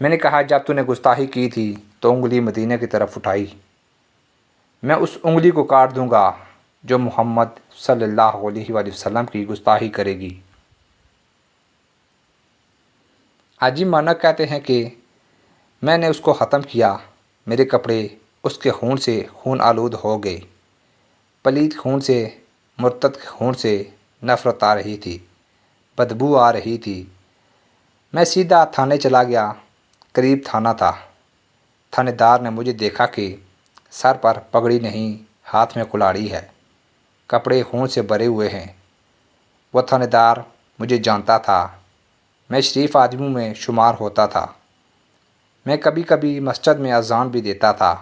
میں نے کہا جب تو نے گستاخی کی تھی تو انگلی مدینہ کی طرف اٹھائی، میں اس انگلی کو کاٹ دوں گا جو محمد صلی اللہ علیہ وآلہ وسلم کی گستاخی کرے گی۔ حاجی مانک کہتے ہیں کہ میں نے اس کو ختم کیا، میرے کپڑے اس کے خون سے خون آلود ہو گئے، پلید خون سے، مرتد خون سے نفرت آ رہی تھی، بدبو آ رہی تھی۔ میں سیدھا تھانے چلا گیا، قریب تھانہ تھا۔ تھانے دار نے مجھے دیکھا کہ سر پر پگڑی نہیں، ہاتھ میں کلاڑی ہے، کپڑے خون سے بھرے ہوئے ہیں۔ وہ تھانے دار مجھے جانتا تھا، میں شریف آدمیوں میں شمار ہوتا تھا، میں کبھی کبھی مسجد میں اذان بھی دیتا تھا۔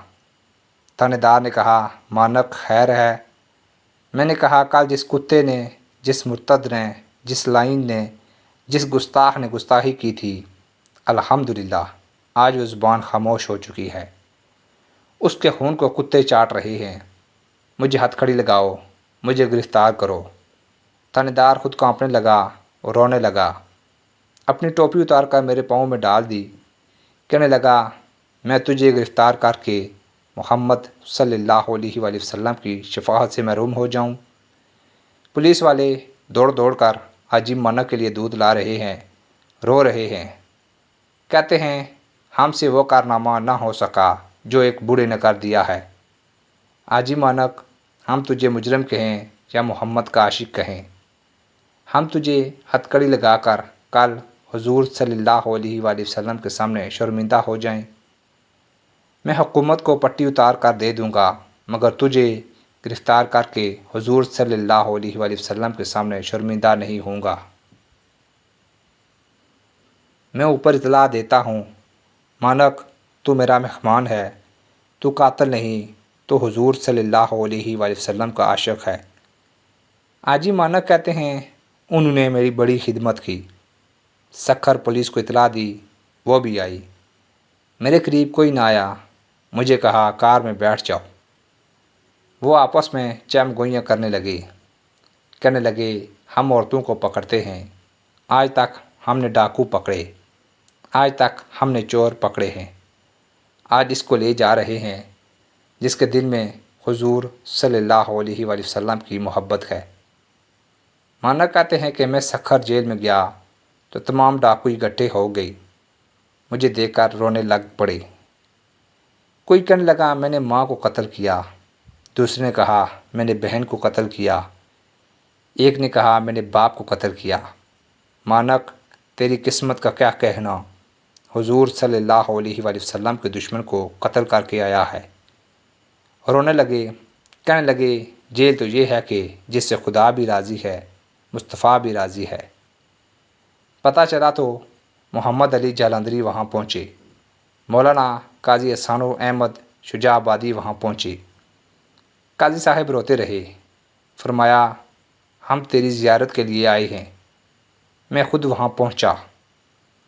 تھانے دار نے کہا مانک خیر ہے؟ میں نے کہا کل جس کتے نے، جس مرتد نے، جس لائن نے، جس گستاخ نے گستاخی کی تھی، الحمدللہ آج وہ زبان خاموش ہو چکی ہے، اس کے خون کو کتے چاٹ رہے ہیں۔ مجھے ہتھ کڑی لگاؤ، مجھے گرفتار کرو۔ تھانے دار خود کانپنے لگا اور رونے لگا، اپنی ٹوپی اتار کر میرے پاؤں میں ڈال دی، کہنے لگا میں تجھے گرفتار کر کے محمد صلی اللہ علیہ وآلہ وسلم کی شفاعت سے محروم ہو جاؤں۔ پولیس والے دوڑ دوڑ کر حاجی مانک کے لیے دودھ لا رہے ہیں، رو رہے ہیں، کہتے ہیں ہم سے وہ کارنامہ نہ ہو سکا جو ایک بوڑھے نے کر دیا ہے۔ حاجی مانک ہم تجھے مجرم کہیں یا محمد کا عاشق کہیں، ہم تجھے ہتھ کڑی لگا کر کل حضور صلی اللہ علیہ وآلہ وسلم کے سامنے شرمندہ ہو جائیں۔ میں حکومت کو پٹی اتار کر دے دوں گا، مگر تجھے گرفتار کر کے حضور صلی اللہ علیہ وآلہ وسلم کے سامنے شرمندہ نہیں ہوں گا۔ میں اوپر اطلاع دیتا ہوں، مانک تو میرا مہمان ہے، تو قاتل نہیں، تو حضور صلی اللہ علیہ وآلہ وسلم کا عاشق ہے۔ حاجی مانک کہتے ہیں انہوں نے میری بڑی خدمت کی، سکھر پولیس کو اطلاع دی، وہ بھی آئی، میرے قریب کوئی نہ آیا، مجھے کہا کار میں بیٹھ جاؤ۔ وہ آپس میں چہم گوئیاں کرنے لگے، کہنے لگے ہم عورتوں کو پکڑتے ہیں، آج تک ہم نے ڈاکو پکڑے، آج تک ہم نے چور پکڑے ہیں، آج اس کو لے جا رہے ہیں جس کے دل میں حضور صلی اللہ علیہ وآلہ وسلم کی محبت ہے۔ مانک کہتے ہیں کہ میں سکھر جیل میں گیا تو تمام ڈاکو اکٹھے ہو گئی، مجھے دیکھ کر رونے لگ پڑے۔ کوئی کہنے لگا میں نے ماں کو قتل کیا، دوسرے نے کہا میں نے بہن کو قتل کیا، ایک نے کہا میں نے باپ کو قتل کیا۔ مانک تیری قسمت کا کیا کہنا، حضور صلی اللہ علیہ وآلہ وسلم کے دشمن کو قتل کر کے آیا ہے۔ رونے لگے، کہنے لگے جیل تو یہ ہے کہ جس سے خدا بھی راضی ہے، مصطفیٰ بھی راضی ہے۔ پتہ چلا تو محمد علی جالندھری وہاں پہنچے، مولانا قاضی احسان احمد شجاع آبادی وہاں پہنچے۔ قاضی صاحب روتے رہے، فرمایا ہم تیری زیارت کے لیے آئے ہیں۔ میں خود وہاں پہنچا،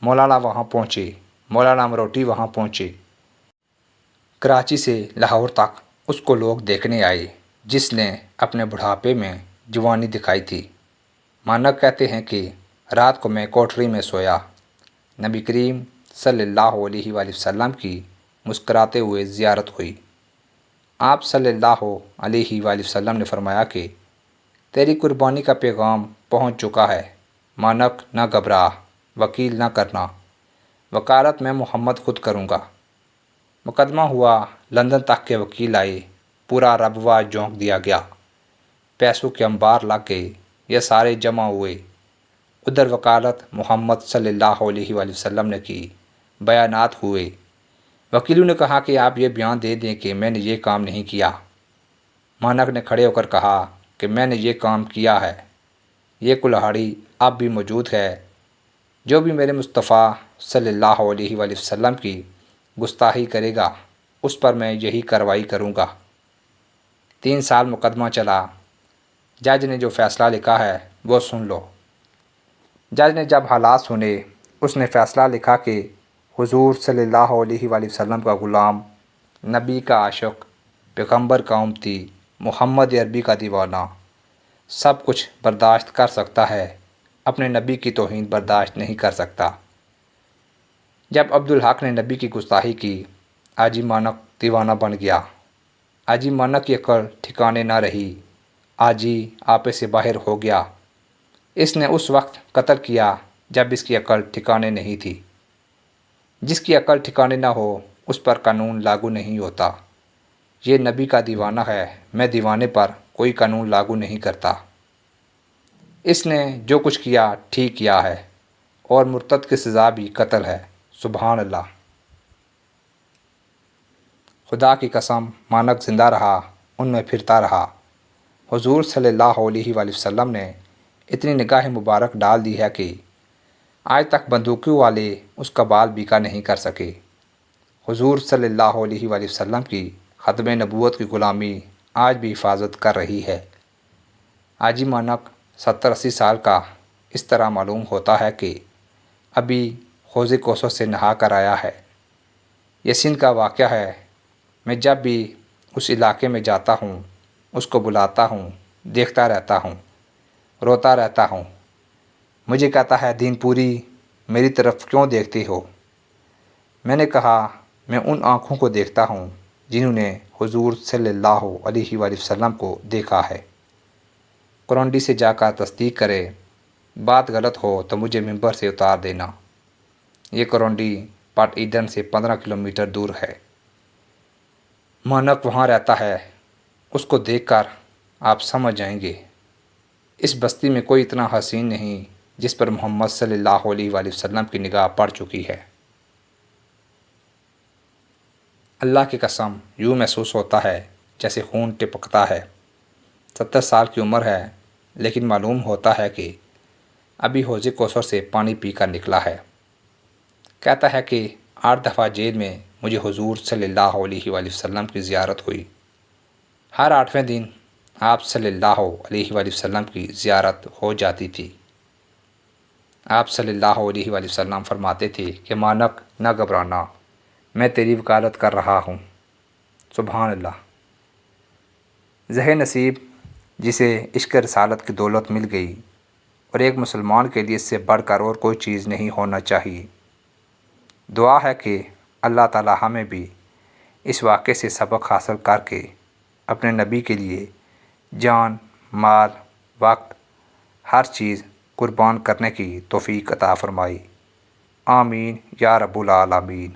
مولانا وہاں پہنچے، مولانا مروٹی وہاں پہنچے۔ کراچی سے لاہور تک اس کو لوگ دیکھنے آئے جس نے اپنے بڑھاپے میں جوانی دکھائی تھی۔ مانک کہتے ہیں کہ رات کو میں کوٹھری میں سویا، نبی کریم صلی اللہ علیہ وآلہ وسلم کی مسکراتے ہوئے زیارت ہوئی۔ آپ صلی اللہ علیہ وآلہ وسلم نے فرمایا کہ تیری قربانی کا پیغام پہنچ چکا ہے، مانک نہ گھبرا، وکیل نہ کرنا، وکالت میں محمد خود کروں گا۔ مقدمہ ہوا، لندن تک کے وکیل آئے، پورا ربوہ جھونک دیا گیا، پیسوں کے انبار لگ گئے، یہ سارے جمع ہوئے۔ ادھر وکالت محمد صلی اللہ علیہ وآلہ وسلم نے کی، بیانات ہوئے۔ وکیلوں نے کہا کہ آپ یہ بیان دے دیں کہ میں نے یہ کام نہیں کیا۔ مانک نے کھڑے ہو کر کہا کہ میں نے یہ کام کیا ہے، یہ کلہاڑی اب بھی موجود ہے، جو بھی میرے مصطفیٰ صلی اللہ علیہ وآلہ وسلم کی گستاخی کرے گا اس پر میں یہی کارروائی کروں گا۔ 3 سال مقدمہ چلا، جج نے جو فیصلہ لکھا ہے وہ سن لو۔ جج نے جب حالات سنے، اس نے فیصلہ لکھا کہ حضور صلی اللہ علیہ وآلہ وسلم کا غلام، نبی کا عاشق، پیغمبر کا امتی، محمد عربی کا دیوانہ سب کچھ برداشت کر سکتا ہے، اپنے نبی کی توہین برداشت نہیں کر سکتا۔ جب عبدالحق نے نبی کی گستاخی کی، حاجی مانک دیوانہ بن گیا۔ حاجی مانک کی عقل ٹھکانے نہ رہی، حاجی آپے سے باہر ہو گیا۔ اس نے اس وقت قتل کیا جب اس کی عقل ٹھکانے نہیں تھی۔ جس کی عقل ٹھکانے نہ ہو اس پر قانون لاگو نہیں ہوتا۔ یہ نبی کا دیوانہ ہے، میں دیوانے پر کوئی قانون لاگو نہیں کرتا۔ اس نے جو کچھ کیا ٹھیک کیا ہے، اور مرتد کی سزا بھی قتل ہے۔ سبحان اللہ۔ خدا کی قسم، مانک زندہ رہا، ان میں پھرتا رہا۔ حضور صلی اللہ علیہ وآلہ وسلم نے اتنی نگاہ مبارک ڈال دی ہے کہ آج تک بندوقوں والے اس کا بال بیکا نہیں کر سکے۔ حضور صلی اللہ علیہ وآلہ وسلم کی ختم نبوت کی غلامی آج بھی حفاظت کر رہی ہے۔ حاجی مانک 70-80 سال کا اس طرح معلوم ہوتا ہے کہ ابھی حوض کوثر سے نہا کر آیا ہے۔ یہ سندھ کا واقعہ ہے۔ میں جب بھی اس علاقے میں جاتا ہوں اس کو بلاتا ہوں، دیکھتا رہتا ہوں، روتا رہتا ہوں۔ مجھے کہتا ہے دین پوری میری طرف کیوں دیکھتے ہو؟ میں نے کہا میں ان آنکھوں کو دیکھتا ہوں جنہوں نے حضور صلی اللہ علیہ وآلہ وسلم کو دیکھا ہے۔ کرونڈی سے جا کر تصدیق کرے، بات غلط ہو تو مجھے ممبر سے اتار دینا۔ یہ کرونڈی پٹ ایڈن سے 15 کلومیٹر دور ہے۔ مانک وہاں رہتا ہے، اس کو دیکھ کر آپ سمجھ جائیں گے۔ اس بستی میں کوئی اتنا حسین نہیں جس پر محمد صلی اللہ علیہ وآلہ وسلم کی نگاہ پڑ چکی ہے۔ اللہ کی قسم، یوں محسوس ہوتا ہے جیسے خون ٹپکتا ہے۔ 70 سال کی عمر ہے، لیکن معلوم ہوتا ہے کہ ابھی حوض کوثر سے پانی پی کر نکلا ہے۔ کہتا ہے کہ 8 دفعہ جیل میں مجھے حضور صلی اللہ علیہ وآلہ وسلم کی زیارت ہوئی۔ ہر 8ویں دن آپ صلی اللہ علیہ وآلہ وسلم کی زیارت ہو جاتی تھی۔ آپ صلی اللہ علیہ وآلہ وسلم فرماتے تھے کہ مانک نہ گھبرانا، میں تیری وکالت کر رہا ہوں۔ سبحان اللہ۔ زہ نصیب جسے عشق رسالت کی دولت مل گئی، اور ایک مسلمان کے لیے اس سے بڑھ کر اور کوئی چیز نہیں ہونا چاہیے۔ دعا ہے کہ اللہ تعالی ہمیں بھی اس واقعے سے سبق حاصل کر کے اپنے نبی کے لیے جان، مال، وقت، ہر چیز قربان کرنے کی توفیق عطا فرمائی۔ آمین یا رب العالمین۔